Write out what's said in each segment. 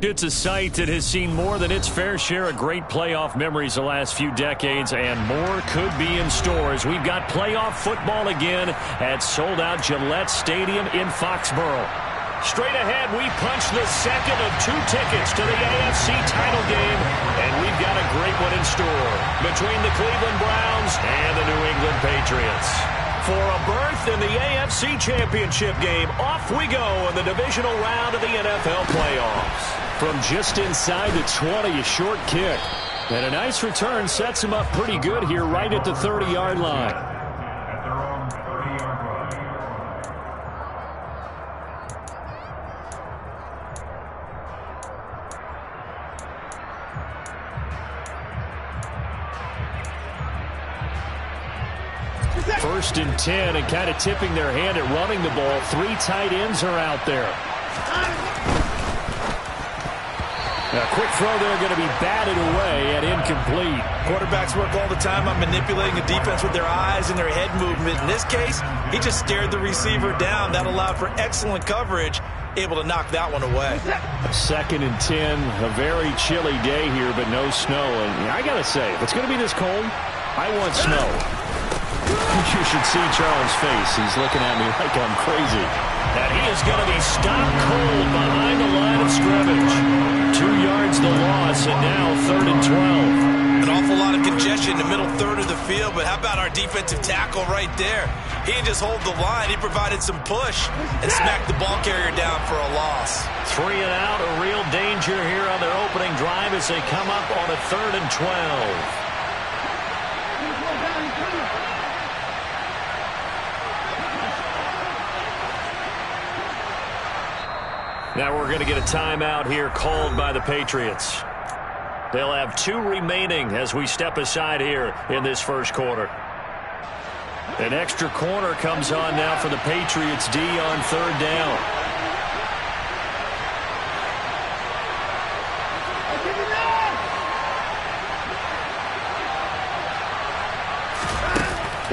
It's a site that has seen more than its fair share of great playoff memories the last few decades, and more could be in store as we've got playoff football again at sold-out Gillette Stadium in Foxborough. Straight ahead, we punch the second of 2 tickets to the AFC title game, and we've got a great one in store between the Cleveland Browns and the New England Patriots. For a berth in the AFC Championship game, off we go in the divisional round of the NFL playoffs. From just inside the 20, a short kick. And a nice return sets him up pretty good here right at the 30-yard line. First and 10, and kind of tipping their hand at running the ball. 3 tight ends are out there. A quick throw there, going to be batted away and incomplete. Quarterbacks work all the time on manipulating the defense with their eyes and their head movement. In this case, he just stared the receiver down. That allowed for excellent coverage, able to knock that one away. Second and 10, a very chilly day here, but no snow. And I got to say, if it's going to be this cold, I want snow. You should see Charles' face. He's looking at me like I'm crazy. And he is going to be stopped cold behind the line of scrimmage. 2 yards the loss, and now 3rd and 12. An awful lot of congestion in the middle third of the field, but how about our defensive tackle right there? He didn't just hold the line. He provided some push and smacked the ball carrier down for a loss. 3 and out, a real danger here on their opening drive as they come up on a 3rd and 12. Now we're going to get a timeout here called by the Patriots. They'll have 2 remaining as we step aside here in this first quarter. An extra corner comes on now for the Patriots D on 3rd down.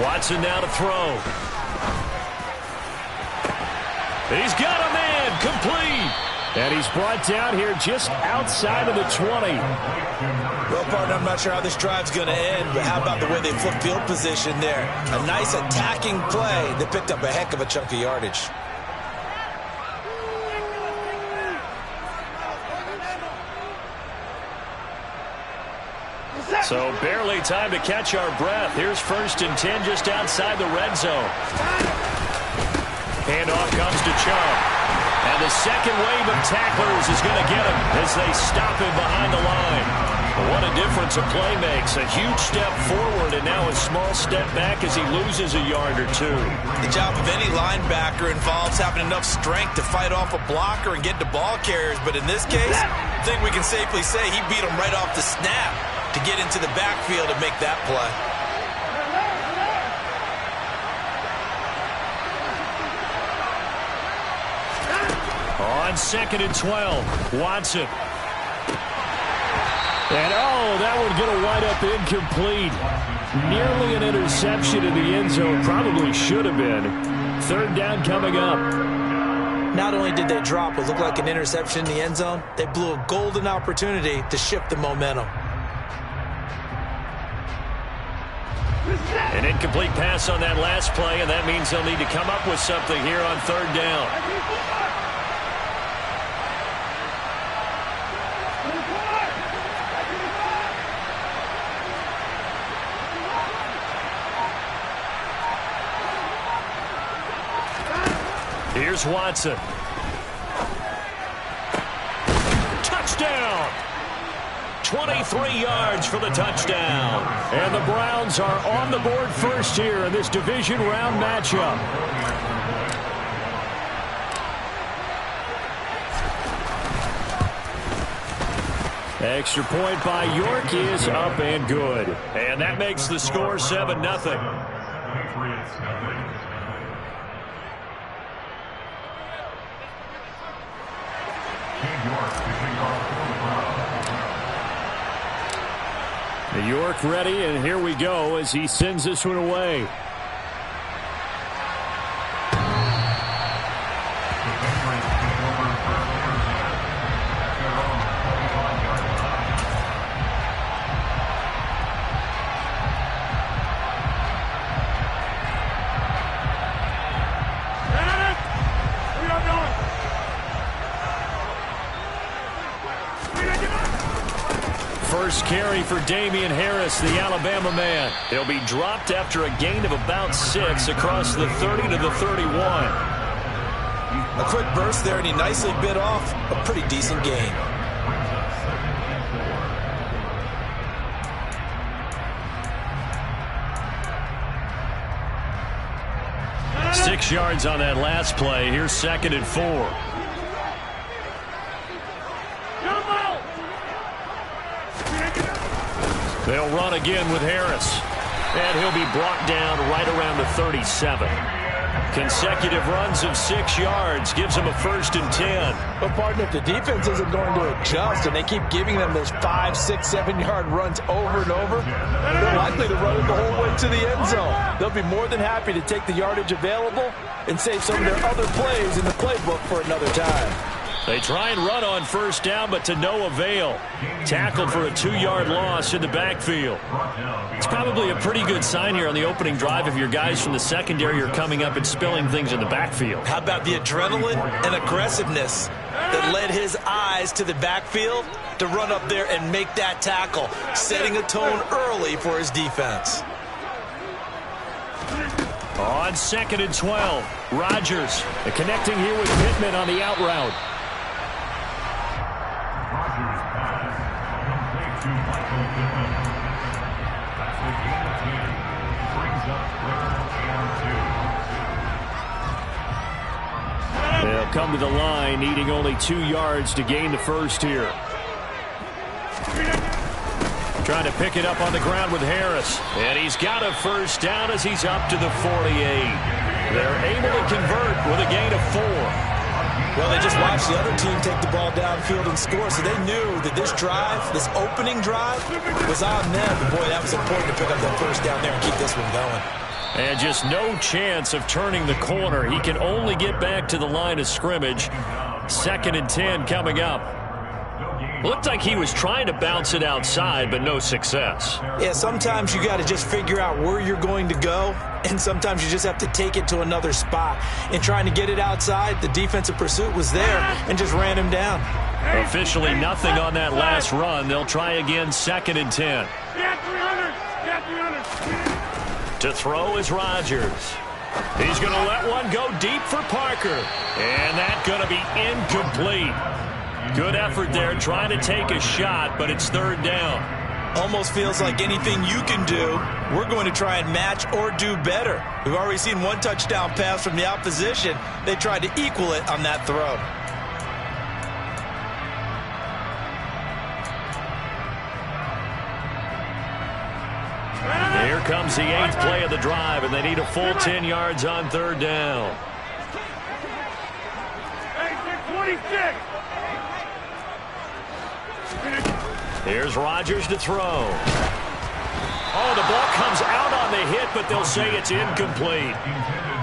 Watson now to throw. He's got a man, complete. And he's brought down here just outside of the 20. Well, partner, I'm not sure how this drive's going to end, but how about the way they flip field position there? A nice attacking play. They picked up a heck of a chunk of yardage. So barely time to catch our breath. Here's 1st and 10 just outside the red zone. Handoff comes to Chubb. And the second wave of tacklers is going to get him as they stop him behind the line. What a difference a play makes. A huge step forward and now a small step back as he loses a yard or 2. The job of any linebacker involves having enough strength to fight off a blocker and get to ball carriers. But in this case, I think we can safely say he beat him right off the snap to get into the backfield and make that play. On 2nd and 12, Watson. And that one going to wind up incomplete. Nearly an interception in the end zone. Probably should have been. 3rd down coming up. Not only did they drop what looked like an interception in the end zone, they blew a golden opportunity to shift the momentum. An incomplete pass on that last play, and that means they'll need to come up with something here on 3rd down. Here's Watson. Touchdown! 23 yards for the touchdown. And the Browns are on the board first here in this division round matchup. Extra point by York is up and good. And that makes the score 7-0. York ready, and here we go as he sends this one away. First carry for Damian Harris, the Alabama man. He'll be dropped after a gain of about 6 across the 30 to the 31. A quick burst there, and he nicely bit off a pretty decent gain. Six yards on that last play. Here's 2nd and 4. They'll run again with Harris. And he'll be brought down right around the 37. Consecutive runs of 6 yards gives him a 1st and 10. But, partner, if the defense isn't going to adjust and they keep giving them those 5, 6, 7-yard runs over and over, they're likely to run it the whole way to the end zone. They'll be more than happy to take the yardage available and save some of their other plays in the playbook for another time. They try and run on 1st down, but to no avail. Tackled for a 2-yard loss in the backfield. It's probably a pretty good sign here on the opening drive if your guys from the secondary are coming up and spilling things in the backfield. How about the adrenaline and aggressiveness that led his eyes to the backfield to run up there and make that tackle, setting a tone early for his defense. On 2nd and 12, Rodgers connecting here with Pittman on the out route. They'll come to the line, needing only 2 yards to gain the 1st here. Trying to pick it up on the ground with Harris. And he's got a 1st down as he's up to the 48. They're able to convert with a gain of 4. Well, they just watched the other team take the ball downfield and score, so they knew that this drive, this opening drive, was on them. But boy, that was important to pick up that 1st down there and keep this one going. And just no chance of turning the corner. He can only get back to the line of scrimmage. 2nd and 10 coming up. Looked like he was trying to bounce it outside, but no success. Yeah, sometimes you got to just figure out where you're going to go, and sometimes you just have to take it to another spot. In trying to get it outside, the defensive pursuit was there and just ran him down. Officially nothing on that last run. They'll try again, 2nd and 10. To throw is Rodgers. He's going to let one go deep for Parker. And that's going to be incomplete. Good effort there trying to take a shot, but it's 3rd down. Almost feels like anything you can do, we're going to try and match or do better. We've already seen one touchdown pass from the opposition. They tried to equal it on that throw. Here comes the 8th play of the drive, and they need a full 10 yards on 3rd down. 26. Here's Rodgers to throw. Oh, the ball comes out on the hit, but they'll say it's incomplete.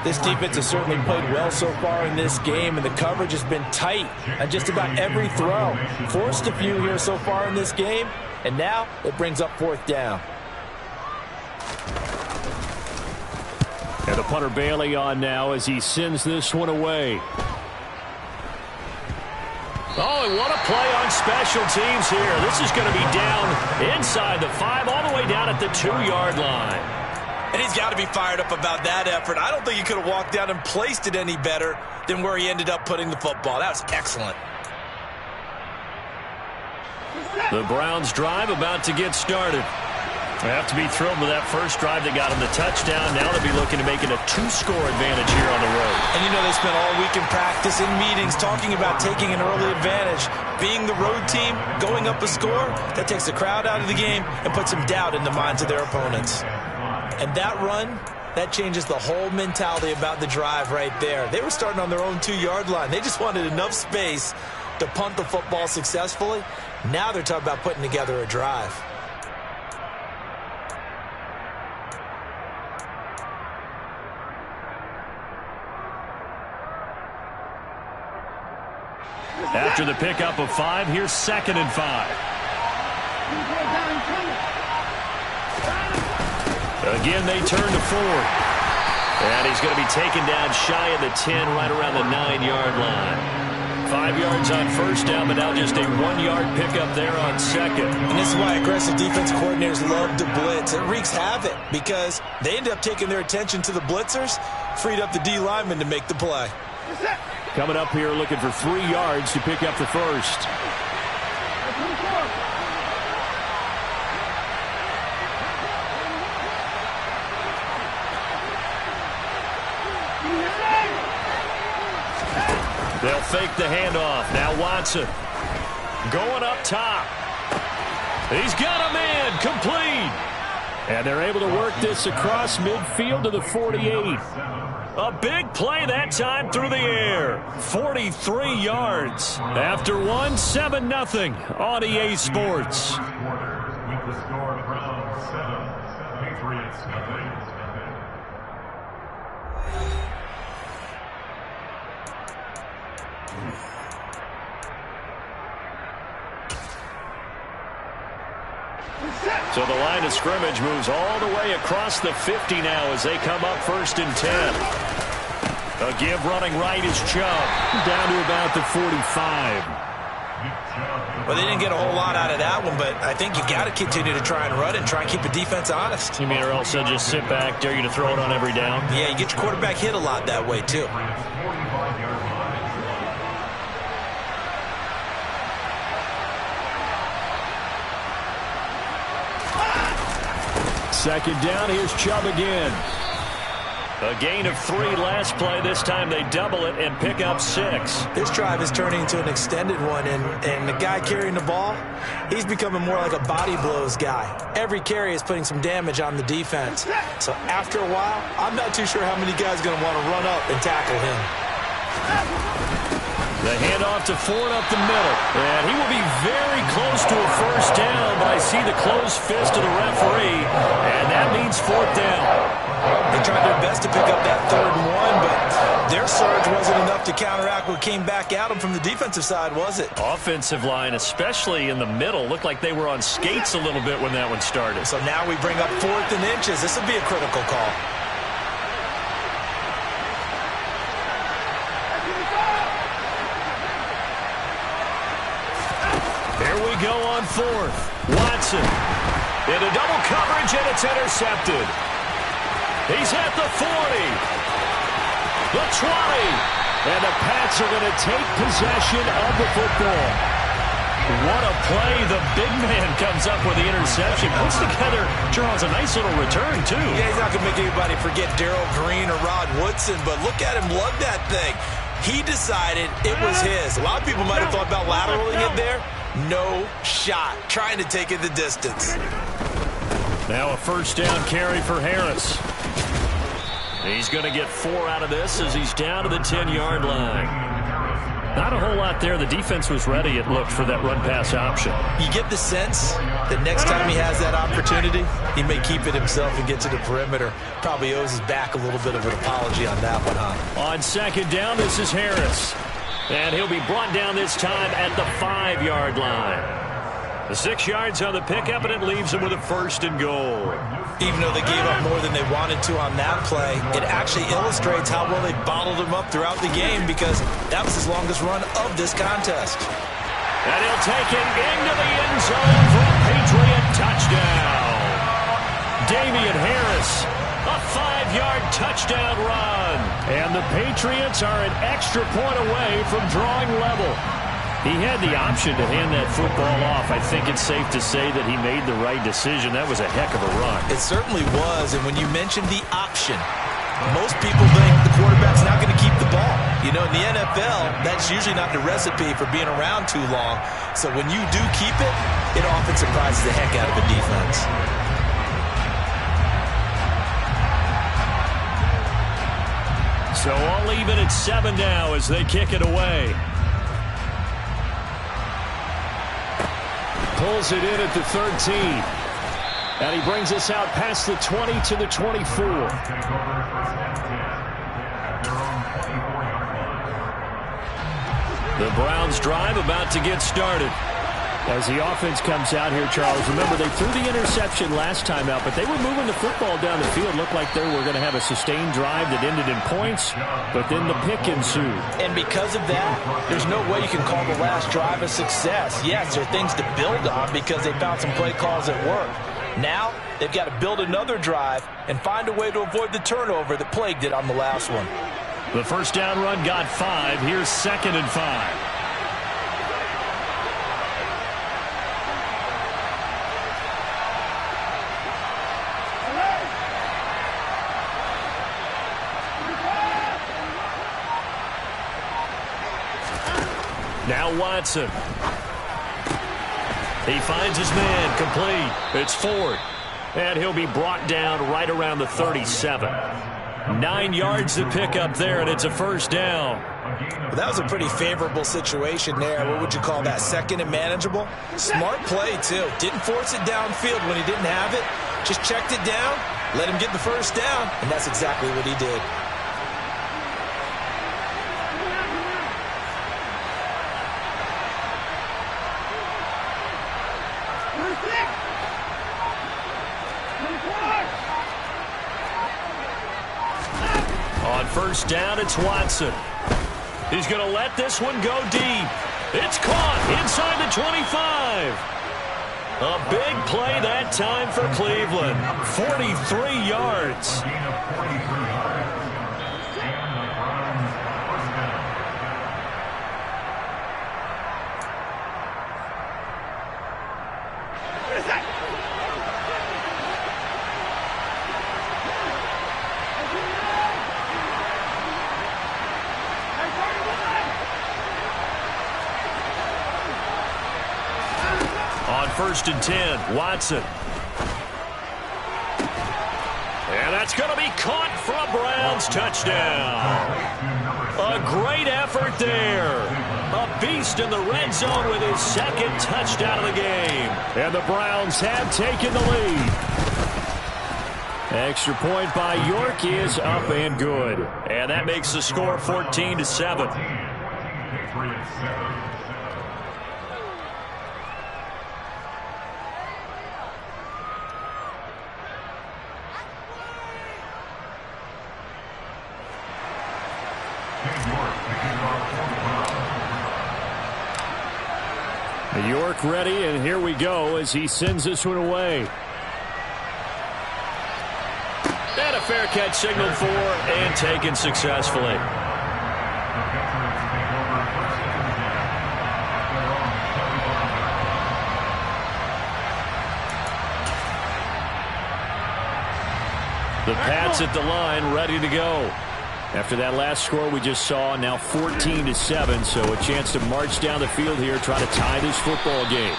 This defense has certainly played well so far in this game, and the coverage has been tight on just about every throw. Forced a few here so far in this game, and now it brings up 4th down. And the punter Bailey on now as he sends this one away. Oh, and what a play on special teams here. This is going to be down inside the 5, all the way down at the 2-yard line. And he's got to be fired up about that effort. I don't think he could have walked down and placed it any better than where he ended up putting the football. That was excellent. The Browns drive about to get started. They have to be thrilled with that first drive. They got him the touchdown. Now they'll be looking to make it a 2-score advantage here on the road. And you know they spent all week in practice, in meetings, talking about taking an early advantage. Being the road team, going up a score, that takes the crowd out of the game and puts some doubt in the minds of their opponents. And that run, that changes the whole mentality about the drive right there. They were starting on their own 2-yard line. They just wanted enough space to punt the football successfully. Now they're talking about putting together a drive. After the pickup of 5, here's 2nd and 5. Again, they turn to Ford. And he's going to be taken down shy of the 10, right around the 9-yard line. 5 yards on first down, but now just a 1-yard pickup there on second. And this is why aggressive defense coordinators love to blitz. It wreaks havoc because they end up taking their attention to the blitzers, freed up the D lineman to make the play. Coming up here looking for 3 yards to pick up the first. They'll fake the handoff. Now Watson going up top. He's got him in. Complete. And they're able to work this across midfield to the 48. A big play that time through the air. 43 yards. After one, 7-0 on EA Sports. So the line of scrimmage moves all the way across the 50 now as they come up 1st and 10. A give running right is Chubb down to about the 45. Well, they didn't get a whole lot out of that one, but I think you got to continue to try and run it and try and keep the defense honest. You mean or else they'll just sit back, dare you to throw it on every down? Yeah, you get your quarterback hit a lot that way, too. Second down, here's Chubb again. A gain of 3 last play. This time they double it and pick up 6. This drive is turning into an extended one, and the guy carrying the ball, he's becoming more like a body blows guy. Every carry is putting some damage on the defense. So after a while, I'm not too sure how many guys are going to want to run up and tackle him. The handoff to Ford up the middle. And he will be very close to a first down, but I see the closed fist of the referee, and that means 4th down. They tried their best to pick up that 3rd and 1, but their surge wasn't enough to counteract what came back at them from the defensive side, was it? Offensive line, especially in the middle, looked like they were on skates a little bit when that one started. So now we bring up 4th and inches. This will be a critical call. Here we go on 4th. Watson into double coverage, and it's intercepted. He's at the 40, the 20, and the Pats are going to take possession of the football. What a play. The big man comes up with the interception. Puts together, Charles, a nice little return, too. Yeah, he's not going to make anybody forget Darrell Green or Rod Woodson, but look at him lug that thing. He decided it was his. A lot of people might have thought about lateraling it there. No shot. Trying to take it the distance. Now a first down carry for Harris. He's going to get 4 out of this as he's down to the 10-yard line. Not a whole lot there. The defense was ready, it looked, for that run-pass option. You get the sense that next time he has that opportunity, he may keep it himself and get to the perimeter. Probably owes his back a little bit of an apology on that one, huh? On second down, this is Harris. And he'll be brought down this time at the 5-yard line. The 6 yards on the pickup, and it leaves him with a 1st and goal. Even though they gave up more than they wanted to on that play, it actually illustrates how well they bottled him up throughout the game because that was his longest run of this contest. And he'll take it into the end zone for a Patriot touchdown. Damian Harris, a 5-yard touchdown run. And the Patriots are an extra point away from drawing level. He had the option to hand that football off. I think it's safe to say that he made the right decision. That was a heck of a run. It certainly was, and when you mentioned the option, most people think the quarterback's not going to keep the ball. You know, in the NFL, that's usually not the recipe for being around too long. So when you do keep it, it often surprises the heck out of the defense. So all even at 7 now as they kick it away. Pulls it in at the 13. And he brings us out past the 20 to the 24. The Browns drive about to get started. As the offense comes out here, Charles, remember they threw the interception last time out, but they were moving the football down the field. Looked like they were going to have a sustained drive that ended in points, but then the pick ensued. And because of that, there's no way you can call the last drive a success. Yes, there are things to build on because they found some play calls that work. Now, they've got to build another drive and find a way to avoid the turnover that plagued it on the last one. The first down run got 5. Here's 2nd and 5. Now Watson. He finds his man, complete. It's Ford. And he'll be brought down right around the 37. 9 yards to pick up there, and it's a first down. Well, that was a pretty favorable situation there. What would you call that, 2nd and manageable? Smart play, too. Didn't force it downfield when he didn't have it. Just checked it down, let him get the first down, and that's exactly what he did. On first down, it's Watson. He's going to let this one go deep. It's caught inside the 25. A big play that time for Cleveland. 43 yards. First and 10, Watson. And that's going to be caught for a Browns touchdown. A great effort there. A beast in the red zone with his 2nd touchdown of the game. And the Browns have taken the lead. Extra point by York is up and good. And that makes the score 14-7. York ready, and here we go as he sends this one away. And a fair catch signaled for and taken successfully. The Pats at the line, ready to go. After that last score we just saw, now 14-7, so a chance to march down the field here, try to tie this football game.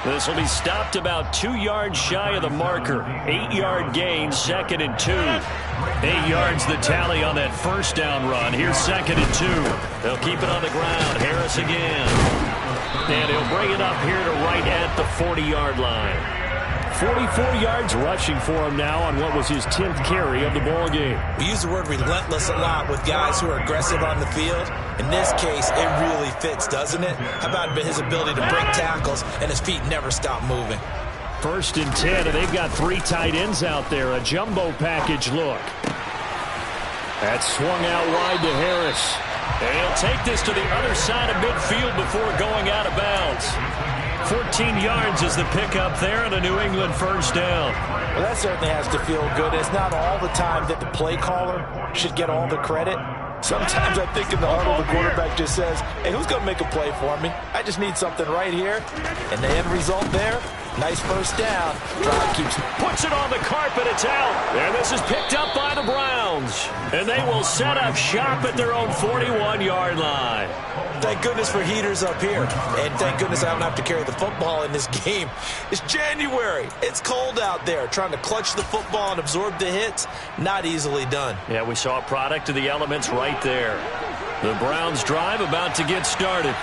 This will be stopped about 2 yards shy of the marker. 8-yard gain, 2nd and 2. 8 yards the tally on that first down run. Here's 2nd and 2. They'll keep it on the ground. Harris again. And he'll bring it up here to right at the 40-yard line. 44 yards rushing for him now on what was his 10th carry of the ball game. We use the word relentless a lot with guys who are aggressive on the field. In this case, it really fits, doesn't it? How about his ability to break tackles and his feet never stop moving? 1st and 10, and they've got 3 tight ends out there. A jumbo package look. That's swung out wide to Harris. And he'll take this to the other side of midfield before going out of bounds. 14 yards is the pickup there and a New England first down. Well, that certainly has to feel good. It's not all the time that the play caller should get all the credit. Sometimes I think in the huddle, the quarterback just says, hey, who's going to make a play for me? I just need something right here. And the end result there, nice first down. Drive keeps... Puts it on the carpet, it's out. And this is picked up by the Browns. And they will set up shop at their own 41-yard line. Thank goodness for heaters up here. And thank goodness I don't have to carry the football in this game. It's January. It's cold out there. Trying to clutch the football and absorb the hits, not easily done. Yeah, we saw a product of the elements right there. The Browns drive about to get started.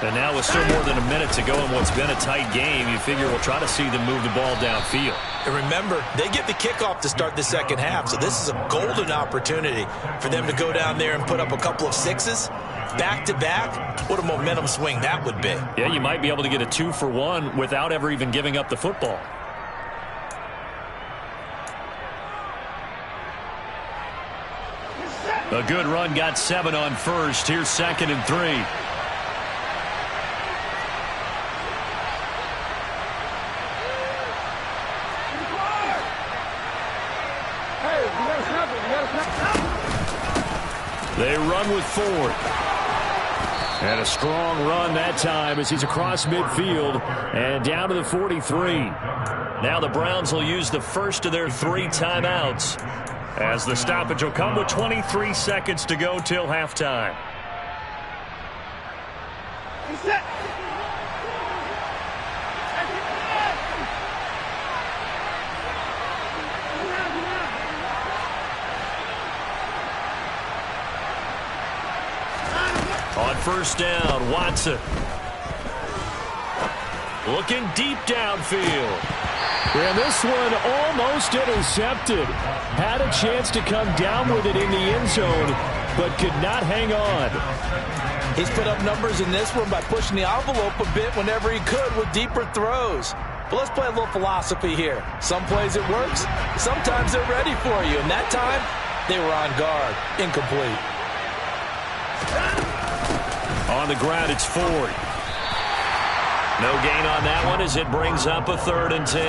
And now with still more than a minute to go in what's been a tight game, you figure we'll try to see them move the ball downfield. And remember, they get the kickoff to start the second half, so this is a golden opportunity for them to go down there and put up a couple of sixes. back-to-back, what a momentum swing that would be. Yeah, you might be able to get a 2-for-1 without ever even giving up the football. A good run, got 7 on first. Here's 2nd and 3. They run with Ford. And a strong run that time as he's across midfield and down to the 43. Now the Browns will use the first of their 3 timeouts, as the stoppage will come with 23 seconds to go till halftime. On first down, Watson. Looking deep downfield. And this one almost intercepted. Had a chance to come down with it in the end zone, but could not hang on. He's put up numbers in this one by pushing the envelope a bit whenever he could with deeper throws. But let's play a little philosophy here. Some plays it works, sometimes they're ready for you. And that time, they were on guard. Incomplete. On the ground, it's Ford. No gain on that one as it brings up a 3rd and 10.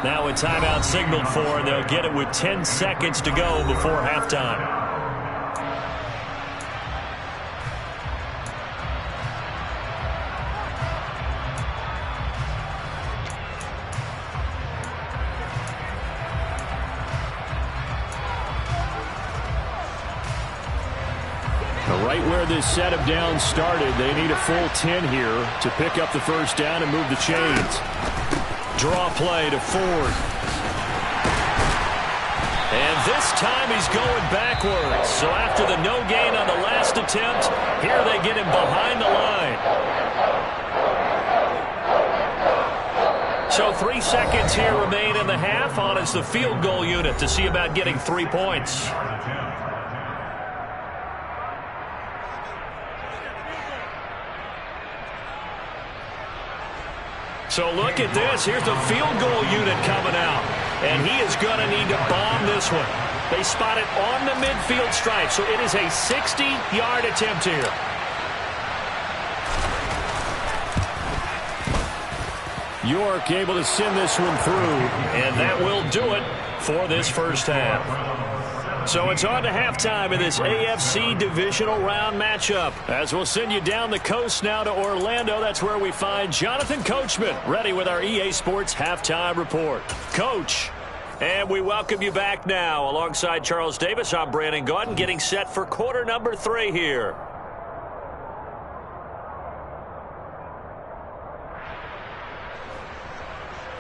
Now a timeout signaled for, and they'll get it with 10 seconds to go before halftime. Right where this set of downs started, they need a full 10 here to pick up the first down and move the chains. Draw play to Ford. And this time he's going backwards. So after the no gain on the last attempt, here they get him behind the line. So 3 seconds here remain in the half on as the field goal unit to see about getting 3 points. So look at this. Here's the field goal unit coming out. And he is going to need to bomb this one. They spot it on the midfield stripe. So it is a 60-yard attempt here. York able to send this one through. And that will do it for this first half. So it's on to halftime in this AFC divisional round matchup. As we'll send you down the coast now to Orlando. That's where we find Jonathan Coachman ready with our EA Sports halftime report. Coach, and we welcome you back now. Alongside Charles Davis, I'm Brandon Gaudin, getting set for quarter number 3 here.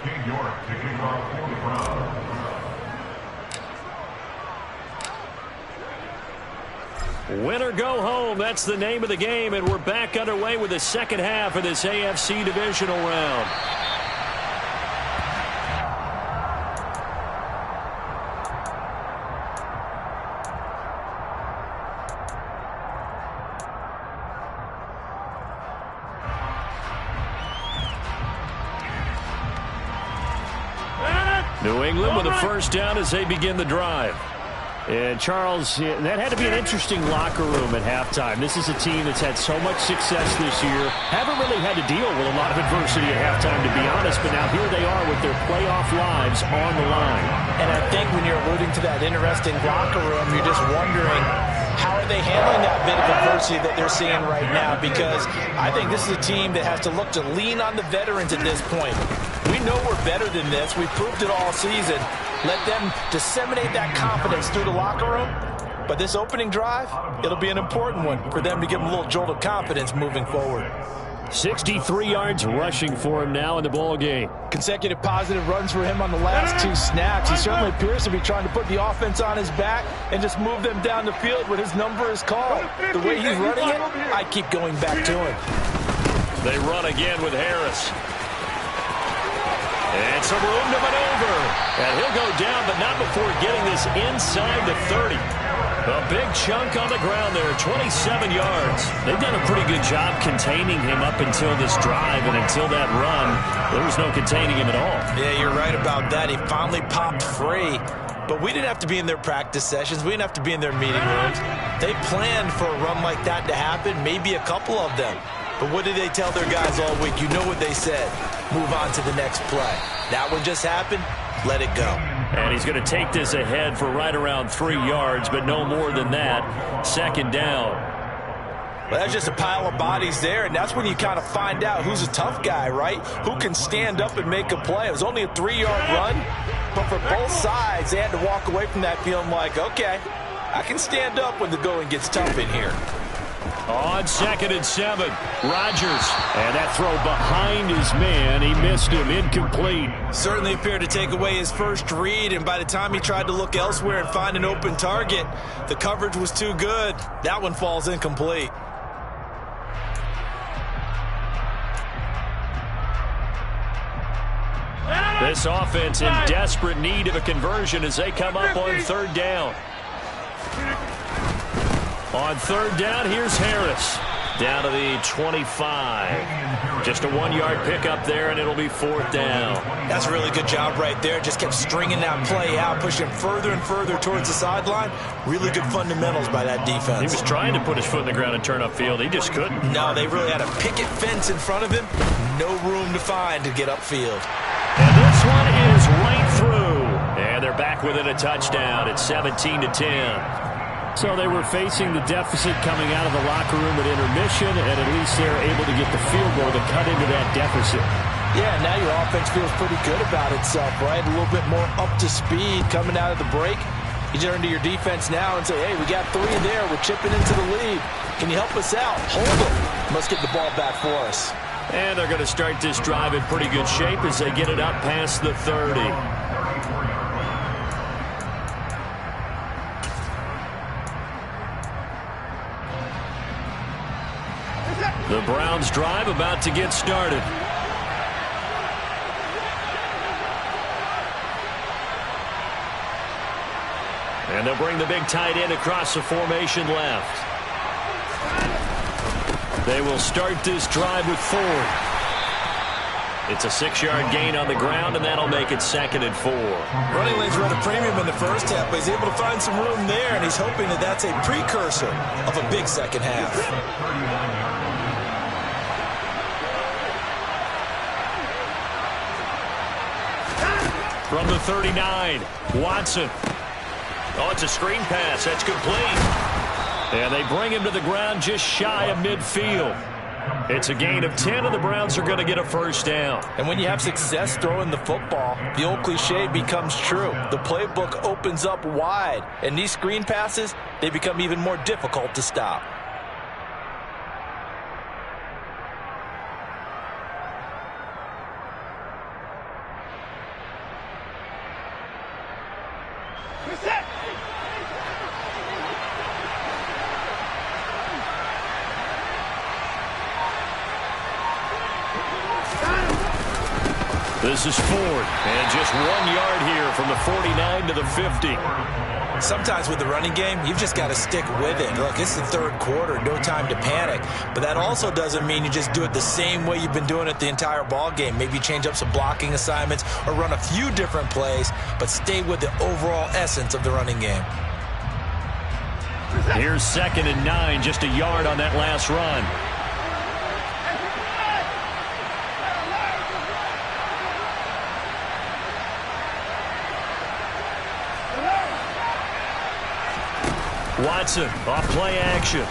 King York kicking off for the Browns. Win or go home, that's the name of the game, and we're back underway with the second half of this AFC divisional round. New England with a first down as they begin the drive. And, Charles, that had to be an interesting locker room at halftime. This is a team that's had so much success this year. Haven't really had to deal with a lot of adversity at halftime, to be honest. But now here they are with their playoff lives on the line. And I think when you're alluding to that interesting locker room, you're just wondering, how are they handling that bit of adversity that they're seeing right now? Because I think this is a team that has to look to lean on the veterans at this point. We know we're better than this. We've proved it all season. Let them disseminate that confidence through the locker room. But this opening drive, it'll be an important one for them to give them a little jolt of confidence moving forward. 63 yards rushing for him now in the ball game. Consecutive positive runs for him on the last 2 snaps. He certainly appears to be trying to put the offense on his back and just move them down the field when his number is called. The way he's running it, I keep going back to him. They run again with Harris. And some room to maneuver. And he'll go down, but not before getting this inside the 30. A big chunk on the ground there, 27 yards. They've done a pretty good job containing him up until this drive, and until that run, there was no containing him at all. Yeah, you're right about that. He finally popped free. But we didn't have to be in their practice sessions. We didn't have to be in their meeting rooms. They planned for a run like that to happen, maybe a couple of them. But what did they tell their guys all week? You know what they said. Move on to the next play. That one just happened. Let it go. And he's going to take this ahead for right around 3 yards, but no more than that. Second down. Well, that's just a pile of bodies there, and that's when you kind of find out who's a tough guy, right? Who can stand up and make a play. It was only a 3-yard run, but for both sides, they had to walk away from that feeling like, okay, I can stand up when the going gets tough in here. On 2nd and 7, Rodgers. And that throw behind his man. He missed him. Incomplete. Certainly appeared to take away his first read, and by the time he tried to look elsewhere and find an open target, the coverage was too good. That one falls incomplete. This offense in desperate need of a conversion as they come up on 3rd down. On 3rd down, here's Harris. Down to the 25. Just a 1-yard pickup there, and it'll be 4th down. That's a really good job right there. Just kept stringing that play out, pushing him further and further towards the sideline. Really good fundamentals by that defense. He was trying to put his foot in the ground and turn upfield. He just couldn't. No, they really had a picket fence in front of him. No room to find to get upfield. And this one is right through. And they're back within a touchdown. It's 17-10. So they were facing the deficit coming out of the locker room at intermission, and at least they're able to get the field goal to cut into that deficit. Yeah, now your offense feels pretty good about itself, right? A little bit more up to speed coming out of the break. You turn to your defense now and say, hey, we got 3 there. We're chipping into the lead. Can you help us out? Hold them. Must get the ball back for us. And they're going to start this drive in pretty good shape as they get it up past the 30. The Browns drive about to get started. And they'll bring the big tight end across the formation left. They will start this drive with Ford. It's a 6-yard gain on the ground, and that'll make it 2nd and 4. Running lanes were at a premium in the first half, but he's able to find some room there, and he's hoping that that's a precursor of a big second half. From the 39, Watson. Oh, it's a screen pass. That's complete. And they bring him to the ground just shy of midfield. It's a gain of 10, and the Browns are going to get a first down. And when you have success throwing the football, the old cliche becomes true. The playbook opens up wide, and these screen passes, they become even more difficult to stop. This is Ford, and just 1 yard here from the 49 to the 50. Sometimes with the running game, you've just got to stick with it. Look, it's the 3rd quarter, no time to panic. But that also doesn't mean you just do it the same way you've been doing it the entire ball game. Maybe change up some blocking assignments or run a few different plays, but stay with the overall essence of the running game. Here's 2nd and 9, just a yard on that last run. Watson off play action.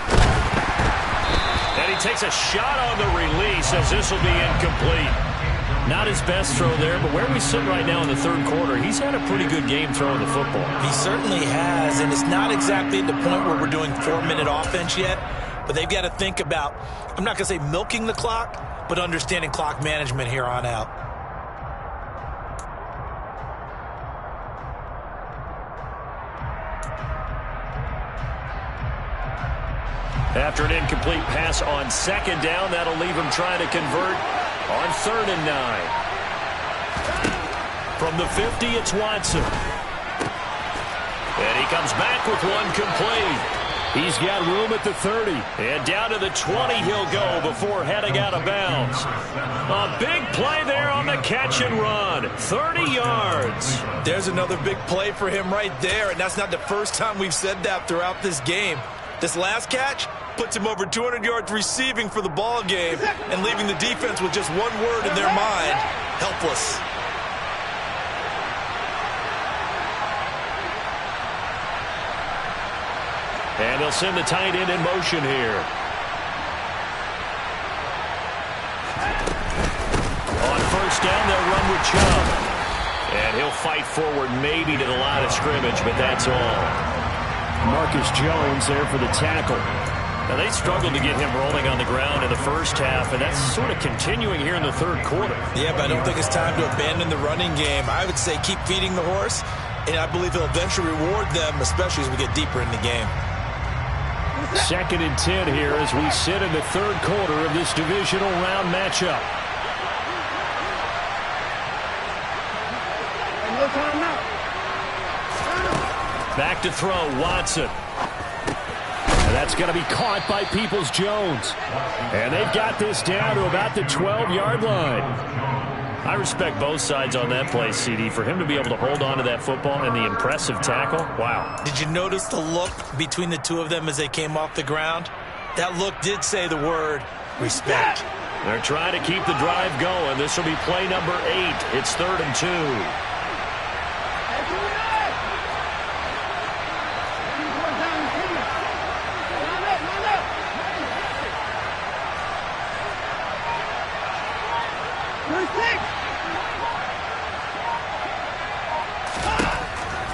And he takes a shot on the release as this will be incomplete. Not his best throw there, but where we sit right now in the 3rd quarter, he's had a pretty good game throwing the football. He certainly has, and it's not exactly at the point where we're doing 4-minute offense yet, but they've got to think about, I'm not going to say milking the clock, but understanding clock management here on out. After an incomplete pass on 2nd down, that'll leave him trying to convert on 3rd and 9. From the 50, it's Watson. And he comes back with one complete. He's got room at the 30. And down to the 20 he'll go before heading out of bounds. A big play there on the catch and run. 30 yards. There's another big play for him right there, and that's not the first time we've said that throughout this game. This last catch puts him over 200 yards receiving for the ball game and leaving the defense with just one word in their mind: helpless. And they'll send the tight end in motion here. On first down, they'll run with Chubb. And he'll fight forward maybe to the line of scrimmage, but that's all. Marcus Jones there for the tackle. Now, they struggled to get him rolling on the ground in the first half, and that's sort of continuing here in the third quarter. Yeah, but I don't think it's time to abandon the running game. I would say keep feeding the horse, and I believe he'll eventually reward them, especially as we get deeper in the game. 2nd and 10 here as we sit in the third quarter of this divisional round matchup. Back to throw, Watson. And that's going to be caught by Peoples-Jones. And they've got this down to about the 12-yard line. I respect both sides on that play, CD. For him to be able to hold on to that football and the impressive tackle, wow. Did you notice the look between the two of them as they came off the ground? That look did say the word respect. They're trying to keep the drive going. This will be play number 8. It's 3rd and 2.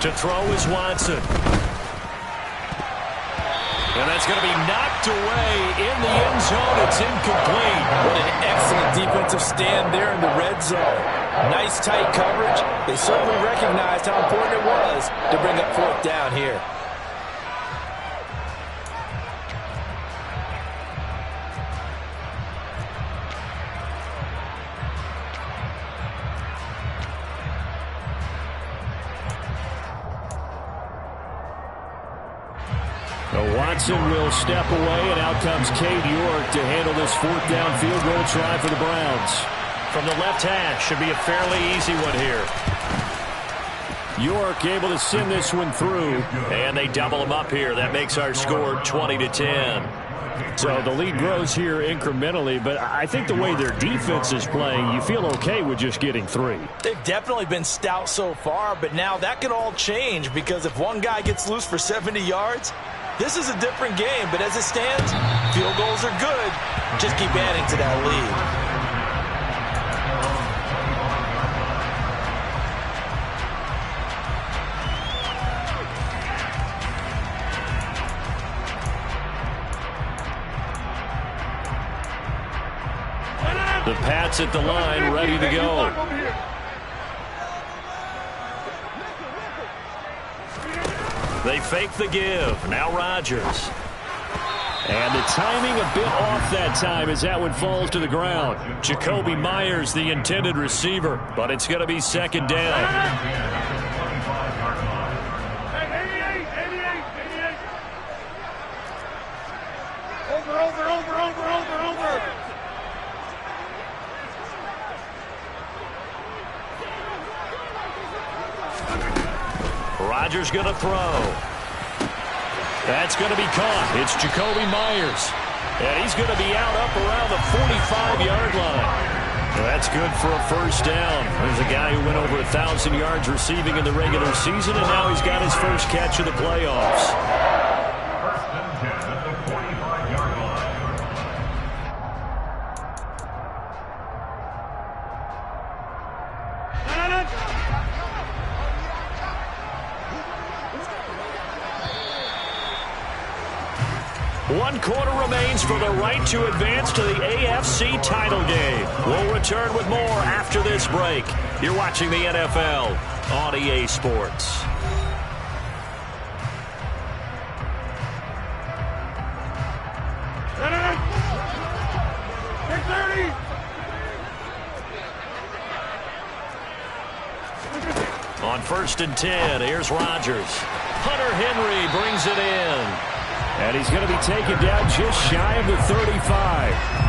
To throw is Watson. And that's going to be knocked away in the end zone. It's incomplete. What an excellent defensive stand there in the red zone. Nice tight coverage. They certainly recognized how important it was to bring up 4th down here. Watson will step away, and out comes Cade York to handle this 4th down field goal try for the Browns. From the left hash, should be a fairly easy one here. York able to send this one through, and they double him up here. That makes our score 20-10. So the lead grows here incrementally, but I think the way their defense is playing, you feel okay with just getting 3. They've definitely been stout so far, but now that could all change because if one guy gets loose for 70 yards, this is a different game. But as it stands, field goals are good. Just keep adding to that lead. The Pats at the line, ready to go. They fake the give. Now Rodgers. And the timing a bit off that time as that one falls to the ground. Jacoby Myers, the intended receiver, but it's going to be 2nd down. Rodgers going to throw. That's going to be caught. It's Jacoby Myers. And he's going to be out up around the 45-yard line. That's good for a 1st down. There's a guy who went over 1,000 yards receiving in the regular season, and now he's got his first catch of the playoffs. 1st and 10 at the 45-yard line. One quarter remains for the right to advance to the AFC title game. We'll return with more after this break. You're watching the NFL on EA Sports. On 1st and 10, here's Rodgers. Hunter Henry brings it in. And he's going to be taken down just shy of the 35.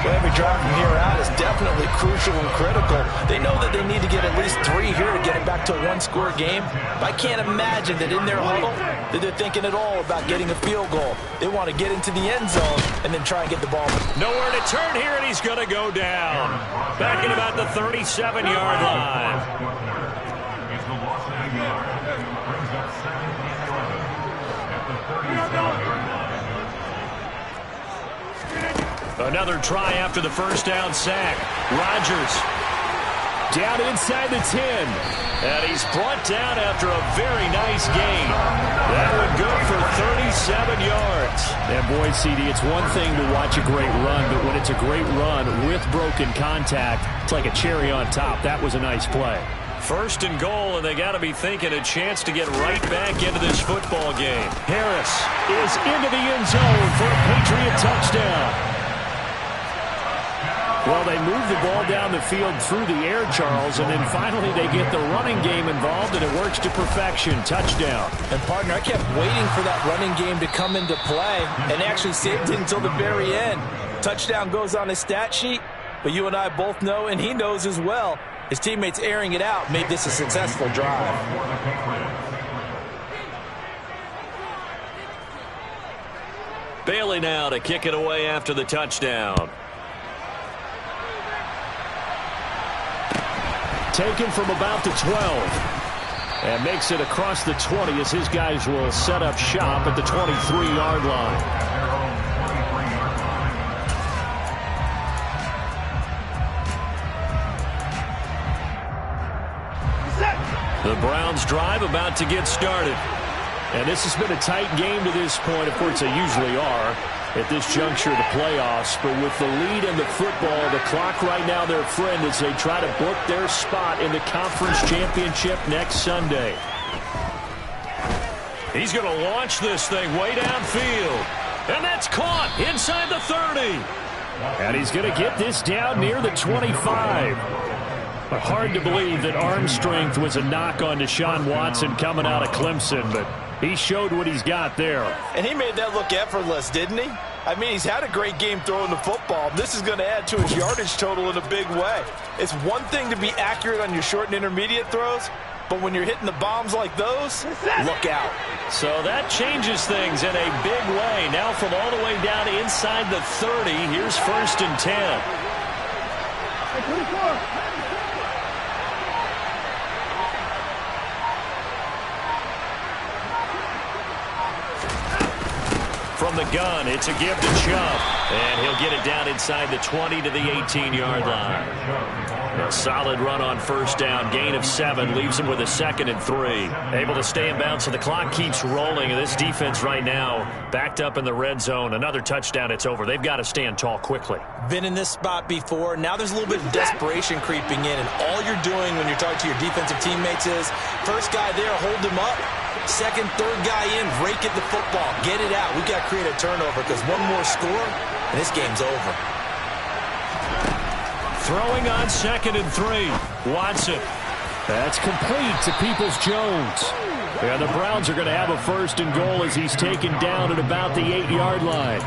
Well, every drive from here out is definitely crucial and critical. They know that they need to get at least 3 here to get it back to a one-score game. But I can't imagine that in their huddle that they're thinking at all about getting a field goal. They want to get into the end zone and then try and get the ball. Nowhere to turn here, and he's going to go down. Back in about the 37-yard line. It's the loss of a yard. Brings up 17-11 at the 37-yard line. Another try after the first down sack. Rodgers down inside the 10. And he's brought down after a very nice gain. That would go for 37 yards. And boy, CD, it's one thing to watch a great run, but when it's a great run with broken contact, it's like a cherry on top. That was a nice play. 1st and goal, and they got to be thinking a chance to get right back into this football game. Harris is into the end zone for a Patriot touchdown. Well, they move the ball down the field through the air, Charles, and then finally they get the running game involved, and it works to perfection. Touchdown. And, partner, I kept waiting for that running game to come into play, and actually saved it until the very end. Touchdown goes on his stat sheet, but you and I both know, and he knows as well, his teammates airing it out made this a successful drive. Bailey now to kick it away after the touchdown. Taken from about the 12. And makes it across the 20 as his guys will set up shop at the 23-yard line. The Browns drive about to get started. And this has been a tight game to this point. Of course, they usually are at this juncture of the playoffs. But with the lead in the football, the clock right now their friend as they try to book their spot in the conference championship next Sunday. He's going to launch this thing way downfield. And that's caught inside the 30. And he's going to get this down near the 25. But hard to believe that arm strength was a knock on Deshaun Watson coming out of Clemson, but he showed what he's got there. And he made that look effortless, didn't he? I mean, he's had a great game throwing the football. This is going to add to his yardage total in a big way. It's one thing to be accurate on your short and intermediate throws, but when you're hitting the bombs like those, look out. So that changes things in a big way. Now from all the way down inside the 30, here's 1st and 10. From the gun, it's a give to Chubb. And he'll get it down inside the 20 to the 18-yard line. A solid run on 1st down. Gain of 7 leaves him with a 2nd and 3. Able to stay in bounds, so the clock keeps rolling. And this defense right now backed up in the red zone. Another touchdown, it's over. They've got to stand tall quickly. Been in this spot before. Now there's a little bit of desperation creeping in. And all you're doing when you're talking to your defensive teammates is, first guy there, hold him up. Second, third guy in, rake at the football. Get it out. We've got to create a turnover because one more score, and this game's over. Throwing on 2nd and 3. Watson. That's complete to Peoples-Jones. And the Browns are going to have a 1st and goal as he's taken down at about the 8-yard line.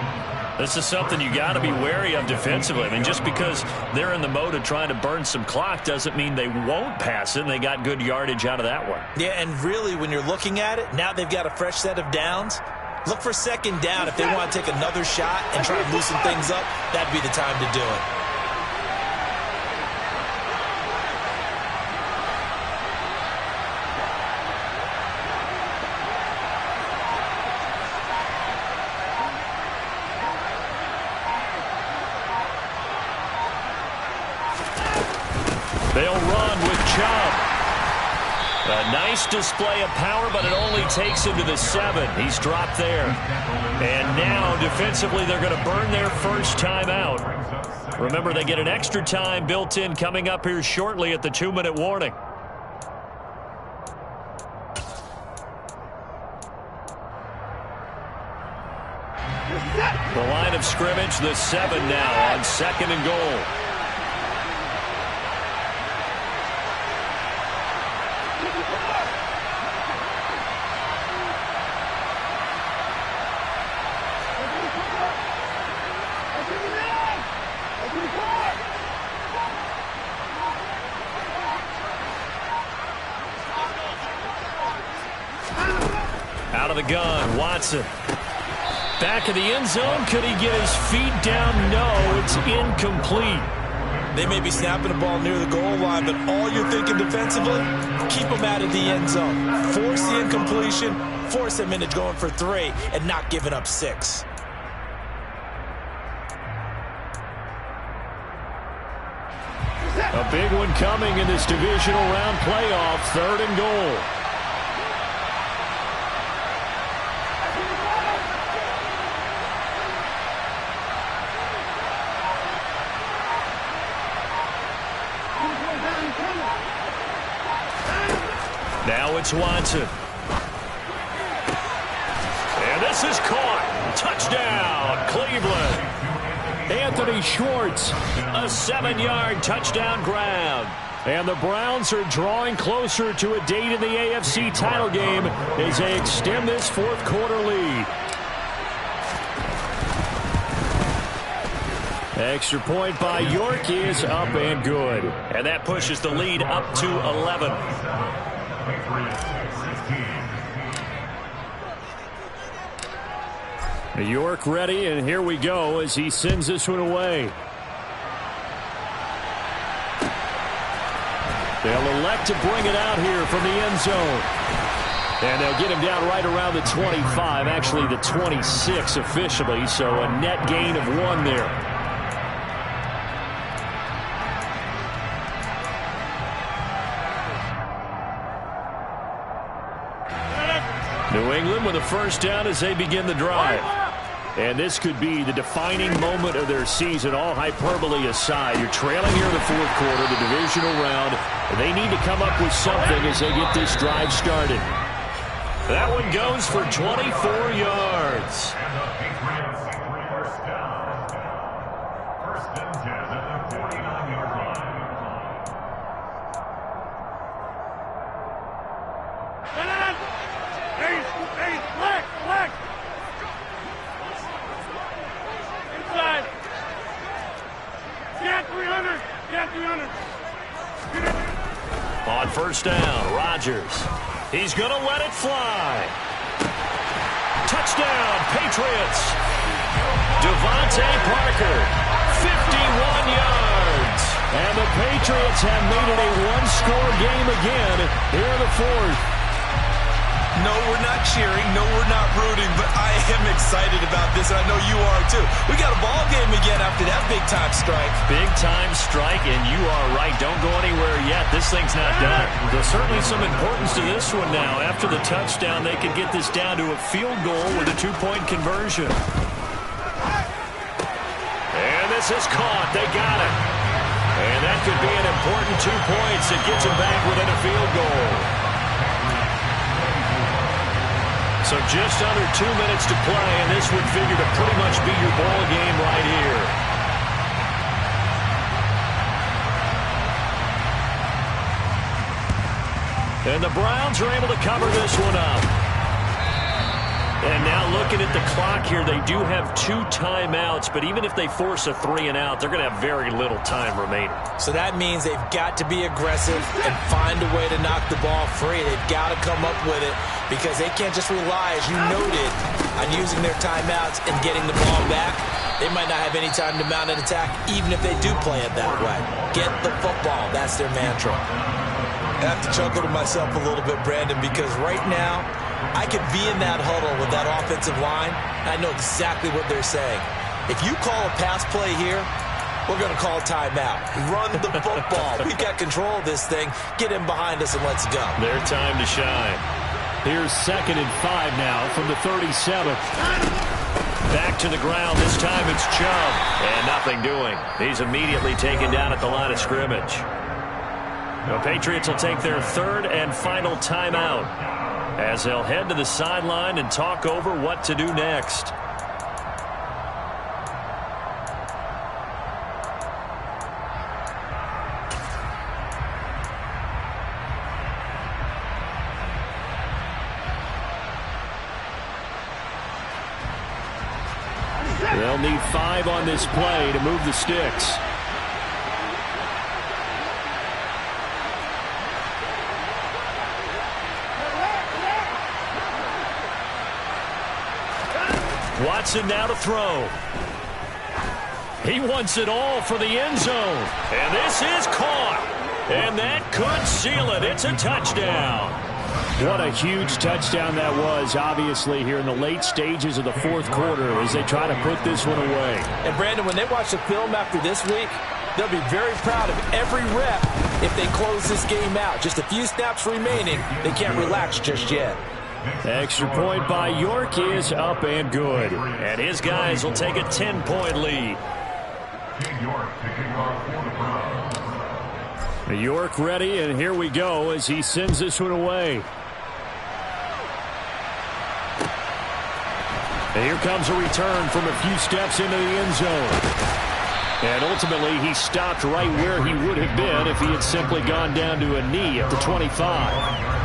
This is something you got to be wary of defensively. I mean, just because they're in the mode of trying to burn some clock doesn't mean they won't pass it, and they got good yardage out of that one. Yeah, and really, when you're looking at it, now they've got a fresh set of downs. Look for 2nd down if they want to take another shot and try to loosen things up. That'd be the time to do it. They'll run with Chubb. A nice display of power, but it only takes him to the 7. He's dropped there. And now, defensively, they're going to burn their first time out. Remember, they get an extra time built in coming up here shortly at the 2-minute warning. The line of scrimmage, the 7 now on 2nd and goal. Out of the gun, Watson. Back of the end zone. Could he get his feet down? No, it's incomplete. They may be snapping the ball near the goal line, but all you're thinking defensively, keep them out of the end zone. Force the incompletion, force them into going for 3, and not giving up 6. A big one coming in this divisional round playoff, 3rd and goal. Now it's Watson. And this is caught. Touchdown, Cleveland. Anthony Schwartz. A 7-yard touchdown grab. And the Browns are drawing closer to a date in the AFC title game as they extend this 4th quarter lead. Extra point by York is up and good. And that pushes the lead up to 11. York ready, and here we go as he sends this one away. They'll elect to bring it out here from the end zone. And they'll get him down right around the 25, actually the 26 officially, so a net gain of 1 there. New England with a first down as they begin the drive. And this could be the defining moment of their season, all hyperbole aside. You're trailing here in the 4th quarter, the divisional round. And they need to come up with something as they get this drive started. That one goes for 24 yards. And the Patriots first down. First and 10 at the 49-yard line. Inside. Get 300. Get 300. On first down, Rodgers. He's going to let it fly. Touchdown, Patriots. Devontae Parker, 51 yards. And the Patriots have made it a one-score game again here in the 4th. No, we're not cheering. No, we're not rooting, but I am excited about this, and I know you are too. We got a ball game again after that big-time strike. Big-time strike, and you are right. Don't go anywhere yet. This thing's not done. There's certainly some importance to this one now. After the touchdown, they could get this down to a field goal with a 2-point conversion. And this is caught. They got it. And that could be an important 2 points that gets them back within a field goal. So just under 2 minutes to play, and this would figure to pretty much be your ball game right here. And the Browns are able to cover this one up. And now looking at the clock here, they do have 2 timeouts, but even if they force a 3 and out, they're going to have very little time remaining. So that means they've got to be aggressive and find a way to knock the ball free. They've got to come up with it because they can't just rely, as you noted, on using their timeouts and getting the ball back. They might not have any time to mount an attack, even if they do play it that way. Get the football. That's their mantra. I have to chuckle to myself a little bit, Brandon, because right now, I could be in that huddle with that offensive line, and I know exactly what they're saying. If you call a pass play here, we're going to call timeout. Run the football. We've got control of this thing. Get in behind us and let's go. Their time to shine. Here's 2nd and 5 now from the 37. Back to the ground. This time it's Chubb. And nothing doing. He's immediately taken down at the line of scrimmage. The Patriots will take their 3rd and final timeout as they'll head to the sideline and talk over what to do next. They'll need 5 on this play to move the sticks. Watson now to throw. He wants it all for the end zone. And this is caught. And that could seal it. It's a touchdown. What a huge touchdown that was, obviously, here in the late stages of the fourth quarter as they try to put this one away. And, Brandon, when they watch the film after this week, they'll be very proud of every rep if they close this game out. Just a few snaps remaining. They can't relax just yet. Extra point by York is up and good. And his guys will take a 10-point lead. York ready, and here we go as he sends this one away. And here comes a return from a few steps into the end zone. And ultimately, he stopped right where he would have been if he had simply gone down to a knee at the 25.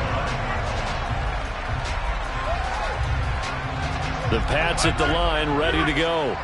The Pats at the line, ready to go.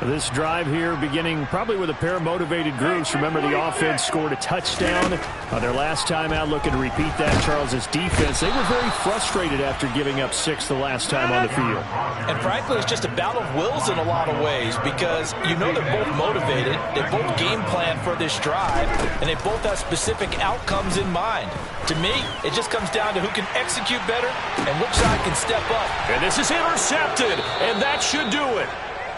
This drive here beginning probably with a pair of motivated groups. Remember, the offense scored a touchdown their last time out. Looking to repeat that. Charles's defense, they were very frustrated after giving up 6 the last time on the field. And frankly, it's just a battle of wills in a lot of ways because you know they're both motivated. They both game plan for this drive, and they both have specific outcomes in mind. To me, it just comes down to who can execute better and which side can step up. And this is intercepted, and that should do it.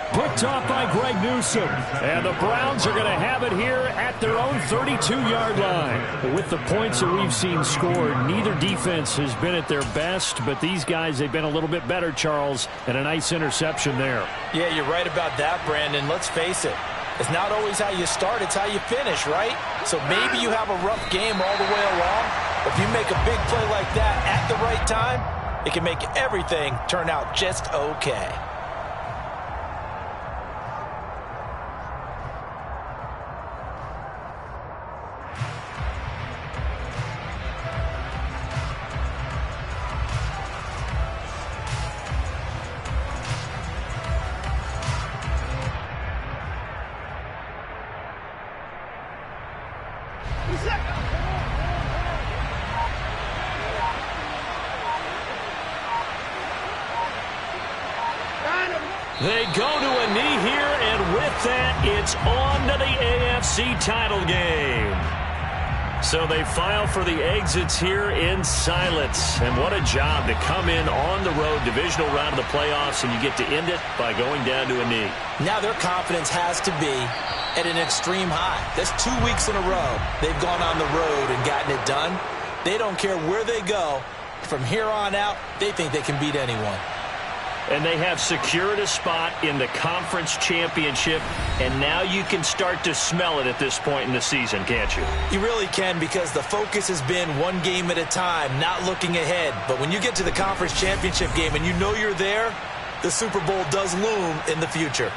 Picked off by Greg Newsome. And the Browns are going to have it here at their own 32-yard line. With the points that we've seen scored, neither defense has been at their best, but these guys, they've been a little bit better, Charles, and a nice interception there. Yeah, you're right about that, Brandon. Let's face it. It's not always how you start, it's how you finish, right? So maybe you have a rough game all the way along, but if you make a big play like that at the right time, it can make everything turn out just okay. They go to a knee here, and with that, it's on to the AFC title game. So they file for the exits here in silence. And what a job to come in on the road, divisional round of the playoffs, and you get to end it by going down to a knee. Now their confidence has to be at an extreme high. That's 2 weeks in a row they've gone on the road and gotten it done. They don't care where they go. From here on out, they think they can beat anyone. And they have secured a spot in the conference championship, and now you can start to smell it at this point in the season, can't you? You really can, because the focus has been one game at a time, not looking ahead. But when you get to the conference championship game and you know you're there, the Super Bowl does loom in the future.